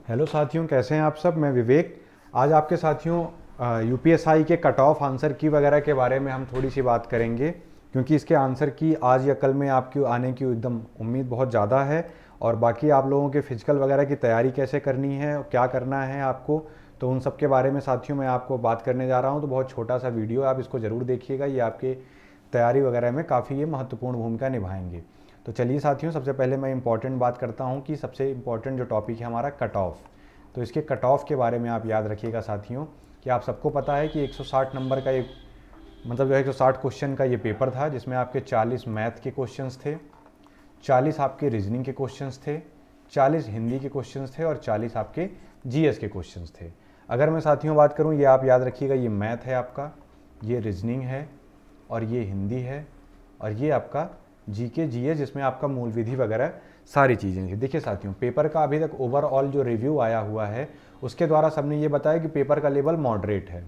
Hello साथियों, कैसे हैं आप सब। मैं विवेक। आज आपके साथियों यूपीएसआई के कट ऑफ आंसर की वगैरह के बारे में हम थोड़ी सी बात करेंगे, क्योंकि इसके आंसर की आज या कल में आपकी आने की एकदम उम्मीद बहुत ज़्यादा है। और बाकी आप लोगों के फिजिकल वगैरह की तैयारी कैसे करनी है और क्या करना है आपको, तो उन सब के बारे में साथियों मैं आपको बात करने जा रहा हूँ। तो बहुत छोटा सा वीडियो है, आप इसको ज़रूर देखिएगा, ये आपके तैयारी वगैरह में काफ़ी ये महत्वपूर्ण भूमिका निभाएंगे। तो चलिए साथियों, सबसे पहले मैं इंपॉर्टेंट बात करता हूँ कि सबसे इंपॉर्टेंट जो टॉपिक है हमारा कट ऑफ। तो इसके कट ऑफ के बारे में आप याद रखिएगा साथियों कि आप सबको पता है कि 160 नंबर का एक मतलब जो है 160 क्वेश्चन का ये पेपर था, जिसमें आपके 40 मैथ के क्वेश्चंस थे, 40 आपके रीजनिंग के क्वेश्चंस थे, 40 हिंदी के क्वेश्चंस थे और 40 आपके जीएस के क्वेश्चंस थे। अगर मैं साथियों बात करूं, ये आप याद रखिएगा, ये मैथ है आपका, ये रीजनिंग है और ये हिंदी है और ये आपका जीके जीएस, जिसमें आपका मूल विधि वगैरह सारी चीज़ें थी। देखिए साथियों, पेपर का अभी तक ओवरऑल जो रिव्यू आया हुआ है उसके द्वारा सबने ये बताया कि पेपर का लेवल मॉडरेट है।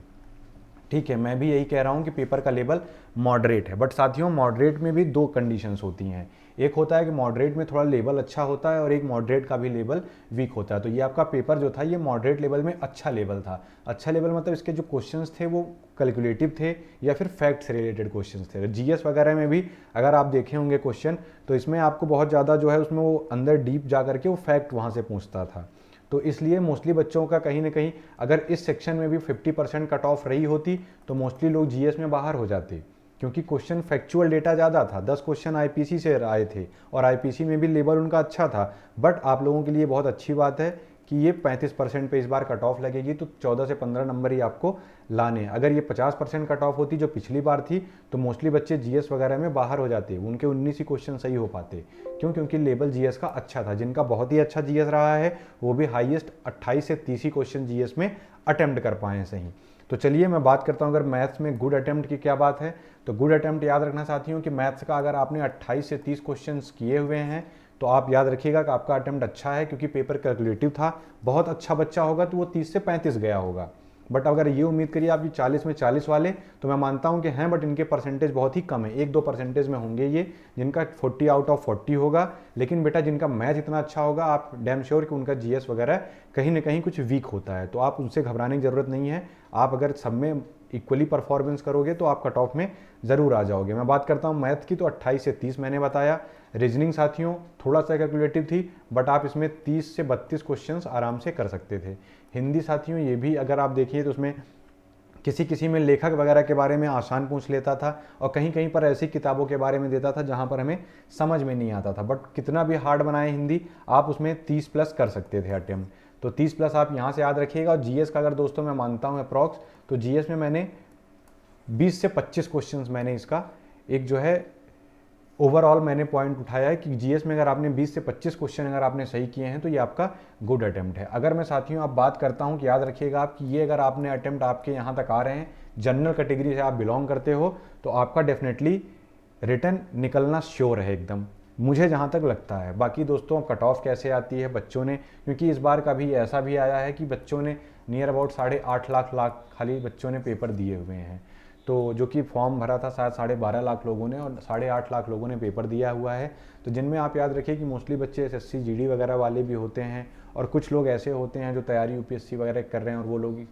ठीक है, मैं भी यही कह रहा हूँ कि पेपर का लेवल मॉडरेट है। बट साथियों, मॉडरेट में भी दो कंडीशंस होती हैं। एक होता है कि मॉडरेट में थोड़ा लेवल अच्छा होता है और एक मॉडरेट का भी लेवल वीक होता है। तो ये आपका पेपर जो था ये मॉडरेट लेवल में अच्छा लेवल था। अच्छा लेवल मतलब इसके जो क्वेश्चंस थे वो कैलकुलेटिव थे या फिर फैक्ट से रिलेटेड क्वेश्चंस थे। जीएस वगैरह में भी अगर आप देखे होंगे क्वेश्चन, तो इसमें आपको बहुत ज़्यादा जो है उसमें वो अंदर डीप जा करके वो फैक्ट वहाँ से पूछता था। तो इसलिए मोस्टली बच्चों का कहीं ना कहीं अगर इस सेक्शन में भी 50% कट ऑफ रही होती तो मोस्टली लोग जीएस में बाहर हो जाते, क्योंकि क्वेश्चन फैक्चुअल डेटा ज़्यादा था। 10 क्वेश्चन आईपीसी से आए थे और आईपीसी में भी लेवल उनका अच्छा था। बट आप लोगों के लिए बहुत अच्छी बात है कि ये 35% पे इस बार कट ऑफ लगेगी, तो 14 से 15 नंबर ही आपको लाने। अगर ये 50% कट ऑफ होती जो पिछली बार थी, तो मोस्टली बच्चे जीएस वगैरह में बाहर हो जाते, उनके 19 ही क्वेश्चन सही हो पाते। क्यों? क्योंकि लेवल जीएस का अच्छा था। जिनका बहुत ही अच्छा जीएस रहा है वो भी हाईएस्ट 28 से 30 ही क्वेश्चन जीएस में अटेम्प्ट कर पाए हैं सही। तो चलिए मैं बात करता हूँ अगर मैथ्स में गुड अटेम्प्ट की क्या बात है। तो गुड अटेम्प्ट याद रखना साथियों कि मैथ्स का अगर आपने 28 से 30 क्वेश्चन किए हुए हैं तो आप याद रखिएगा कि आपका अटेम्प्ट अच्छा है, क्योंकि पेपर कैलकुलेटिव था। बहुत अच्छा बच्चा होगा तो वो 30 से 35 गया होगा। बट अगर ये उम्मीद करिए आप 40 में 40 वाले, तो मैं मानता हूं कि हैं, बट इनके परसेंटेज बहुत ही कम है। 1-2 परसेंटेज में होंगे ये जिनका 40 आउट ऑफ 40 होगा। लेकिन बेटा जिनका मैथ इतना अच्छा होगा, आप डैम श्योर कि उनका जीएस वगैरह कहीं ना कहीं कुछ वीक होता है, तो आप उनसे घबराने की ज़रूरत नहीं है। आप अगर सब में इक्वली परफॉर्मेंस करोगे तो आप कट ऑफ में ज़रूर आ जाओगे। मैं बात करता हूँ मैथ की, तो 28 से 30 मैंने बताया। रीजनिंग साथियों थोड़ा सा कैलकुलेटिव थी, बट आप इसमें 30 से 32 क्वेश्चंस आराम से कर सकते थे। हिंदी साथियों ये भी अगर आप देखिए तो उसमें किसी किसी में लेखक वगैरह के बारे में आसान पूछ लेता था और कहीं कहीं पर ऐसी किताबों के बारे में देता था जहां पर हमें समझ में नहीं आता था। बट कितना भी हार्ड बनाए हिंदी, आप उसमें 30 प्लस कर सकते थे अटेम्प्ट। तो 30 प्लस आप यहाँ से याद रखिएगा। और जीएस का अगर दोस्तों मैं मानता हूँ अप्रॉक्स, तो जीएस में मैंने 20 से 25 क्वेश्चंस मैंने इसका एक जो है ओवरऑल मैंने पॉइंट उठाया है कि जीएस में अगर आपने 20 से 25 क्वेश्चन अगर आपने सही किए हैं तो ये आपका गुड अटेम्प्ट है। अगर मैं साथियों आप बात करता हूं कि याद रखिएगा आप कि ये अगर आपने अटेम्प्ट आपके यहाँ तक आ रहे हैं, जनरल कैटेगरी से आप बिलोंग करते हो, तो आपका डेफिनेटली रिटर्न निकलना श्योर है एकदम, मुझे जहाँ तक लगता है। बाकी दोस्तों कट ऑफ कैसे आती है बच्चों ने, क्योंकि इस बार का भी ऐसा भी आया है कि बच्चों ने नियर अबाउट 8.5 लाख खाली बच्चों ने पेपर दिए हुए हैं। तो जो कि फॉर्म भरा था शायद 12.5 लाख लोगों ने और 8.5 लाख लोगों ने पेपर दिया हुआ है। तो जिनमें आप याद रखिए कि मोस्टली बच्चे एसएससी जीडी वगैरह वाले भी होते हैं और कुछ लोग ऐसे होते हैं जो तैयारी यूपीएससी वगैरह कर रहे हैं और वो लोग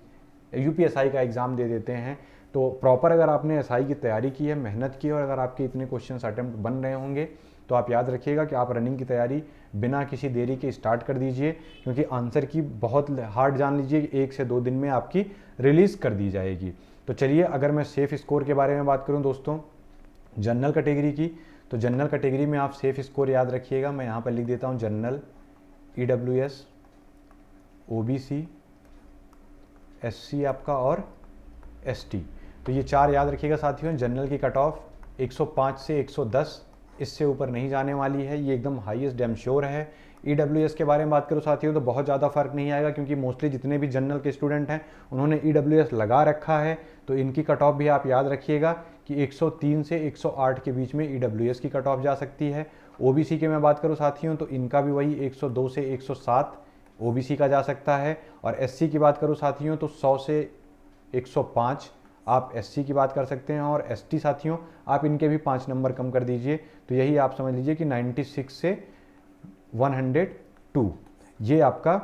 यूपीएसआई का एग्ज़ाम दे देते हैं। तो प्रॉपर अगर आपने एसआई की तैयारी की है, मेहनत की है और अगर आपके इतने क्वेश्चन अटेम्प्ट बन रहे होंगे, तो आप याद रखिएगा कि आप रनिंग की तैयारी बिना किसी देरी के स्टार्ट कर दीजिए, क्योंकि आंसर की बहुत हार्ड जान लीजिए 1 से 2 दिन में आपकी रिलीज़ कर दी जाएगी। तो चलिए अगर मैं सेफ स्कोर के बारे में बात करूं दोस्तों जनरल कैटेगरी की, तो जनरल कैटेगरी में आप सेफ स्कोर याद रखिएगा। मैं यहाँ पर लिख देता हूँ जनरल, ईडब्ल्यूएस, ओबीसी, एससी आपका और एसटी। तो ये 4 याद रखिएगा साथियों। जनरल की कट ऑफ 105 से 110, इससे ऊपर नहीं जाने वाली है, ये एकदम हाईएस्ट डैम श्योर है। ईडब्ल्यूएस के बारे में बात करूँ साथियों तो बहुत ज़्यादा फर्क नहीं आएगा, क्योंकि मोस्टली जितने भी जनरल के स्टूडेंट हैं उन्होंने ईडब्ल्यूएस लगा रखा है। तो इनकी कट ऑफ भी आप याद रखिएगा कि 103 से 108 के बीच में ईडब्ल्यूएस की कट ऑफ जा सकती है। ओबीसी के मैं बात करूँ साथियों तो इनका भी वही 102 से 107 ओबीसी का जा सकता है। और एससी की बात करूँ साथियों तो 100 से 105 आप एससी की बात कर सकते हैं। और एसटी साथियों आप इनके भी 5 नंबर कम कर दीजिए, तो यही आप समझ लीजिए कि 96 से 102 ये आपका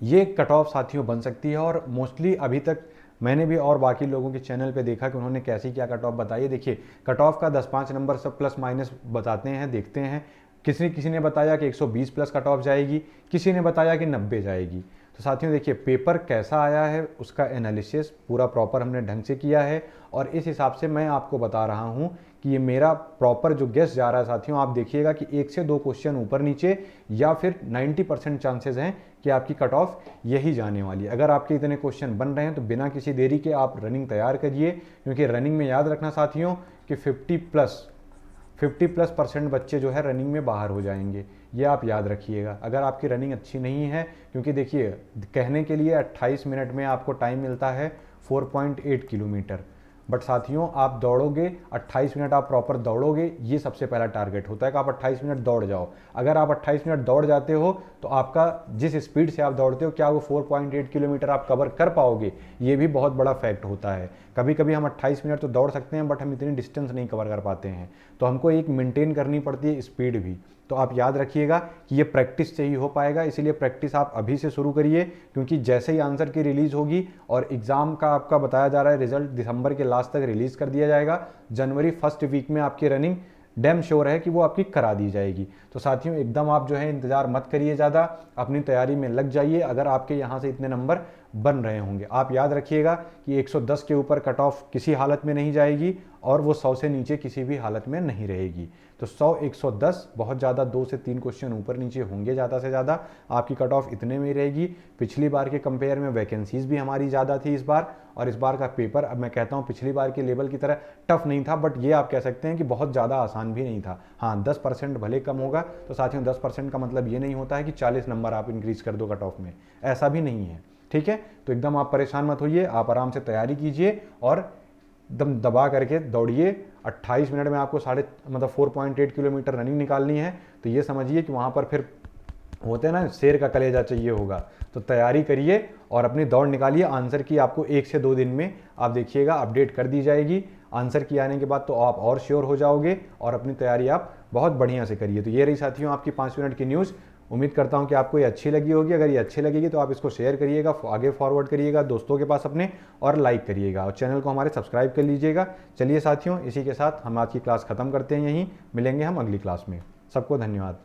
ये कट ऑफ साथियों बन सकती है। और मोस्टली अभी तक मैंने भी और बाकी लोगों के चैनल पे देखा कि उन्होंने कैसी क्या कट ऑफ बताई है। देखिए कट ऑफ का 10-5 नंबर सब प्लस माइनस बताते हैं, देखते हैं। किसी किसी ने बताया कि 120 प्लस कट ऑफ जाएगी, किसी ने बताया कि 90 जाएगी। तो साथियों देखिए पेपर कैसा आया है उसका एनालिसिस पूरा प्रॉपर हमने ढंग से किया है, और इस हिसाब से मैं आपको बता रहा हूँ कि ये मेरा प्रॉपर जो गेस जा रहा है साथियों। आप देखिएगा कि 1 से 2 क्वेश्चन ऊपर नीचे या फिर 90% चांसेस हैं कि आपकी कट ऑफ यही जाने वाली है। अगर आपके इतने क्वेश्चन बन रहे हैं तो बिना किसी देरी के आप रनिंग तैयार करिए, क्योंकि रनिंग में याद रखना साथियों कि 50+ बच्चे जो है रनिंग में बाहर हो जाएंगे, ये आप याद रखिएगा अगर आपकी रनिंग अच्छी नहीं है। क्योंकि देखिए कहने के लिए 28 मिनट में आपको टाइम मिलता है 4.8 किलोमीटर, बट साथियों आप दौड़ोगे 28 मिनट, आप प्रॉपर दौड़ोगे, ये सबसे पहला टारगेट होता है कि आप 28 मिनट दौड़ जाओ। अगर आप 28 मिनट दौड़ जाते हो तो आपका जिस स्पीड से आप दौड़ते हो क्या वो 4.8 किलोमीटर आप कवर कर पाओगे, ये भी बहुत बड़ा फैक्ट होता है। कभी कभी हम 28 मिनट तो दौड़ सकते हैं बट हम इतनी डिस्टेंस नहीं कवर कर पाते हैं, तो हमको एक मेंटेन करनी पड़ती है स्पीड भी। तो आप याद रखिएगा कि ये प्रैक्टिस से ही हो पाएगा, इसीलिए प्रैक्टिस आप अभी से शुरू करिए, क्योंकि जैसे ही आंसर की रिलीज होगी और एग्जाम का आपका बताया जा रहा है रिजल्ट दिसंबर के लास्ट तक रिलीज कर दिया जाएगा, जनवरी फर्स्ट वीक में आपकी रनिंग डैम श्योर है कि वो आपकी करा दी जाएगी। तो साथियों एकदम आप जो है इंतजार मत करिए ज़्यादा, अपनी तैयारी में लग जाइए। अगर आपके यहाँ से इतने नंबर बन रहे होंगे, आप याद रखिएगा कि 110 के ऊपर कट ऑफ किसी हालत में नहीं जाएगी और वो 100 से नीचे किसी भी हालत में नहीं रहेगी। तो 100 110 बहुत ज़्यादा 2 से 3 क्वेश्चन ऊपर नीचे होंगे ज़्यादा से ज़्यादा, आपकी कट ऑफ इतने में ही रहेगी। पिछली बार के कंपेयर में वैकेंसीज भी हमारी ज़्यादा थी इस बार, और इस बार का पेपर अब मैं कहता हूँ पिछली बार के लेवल की तरह टफ नहीं था, बट ये आप कह सकते हैं कि बहुत ज़्यादा आसान भी नहीं था। हाँ 10% भले कम होगा, तो साथियों 10% का मतलब ये नहीं होता है कि 40 नंबर आप इंक्रीज कर दो कट ऑफ में, ऐसा भी नहीं है, ठीक है। तो एकदम आप परेशान मत होइए, आप आराम से तैयारी कीजिए और एकदम दबा करके दौड़िए। 28 मिनट में आपको 4.8 किलोमीटर रनिंग निकालनी है, तो ये समझिए कि वहाँ पर फिर होते हैं ना शेर का कलेजा चाहिए होगा। तो तैयारी करिए और अपनी दौड़ निकालिए। आंसर की आपको 1 से 2 दिन में आप देखिएगा अपडेट कर दी जाएगी। आंसर की आने के बाद तो आप और श्योर हो जाओगे और अपनी तैयारी आप बहुत बढ़िया से करिए। तो ये रही साथियों आपकी 5 मिनट की न्यूज़। उम्मीद करता हूँ कि आपको ये अच्छी लगी होगी। अगर ये अच्छी लगेगी तो आप इसको शेयर करिएगा, आगे फॉरवर्ड करिएगा दोस्तों के पास अपने, और लाइक करिएगा और चैनल को हमारे सब्सक्राइब कर लीजिएगा। चलिए साथियों इसी के साथ हम आज की क्लास ख़त्म करते हैं, यहीं मिलेंगे हम अगली क्लास में। सबको धन्यवाद।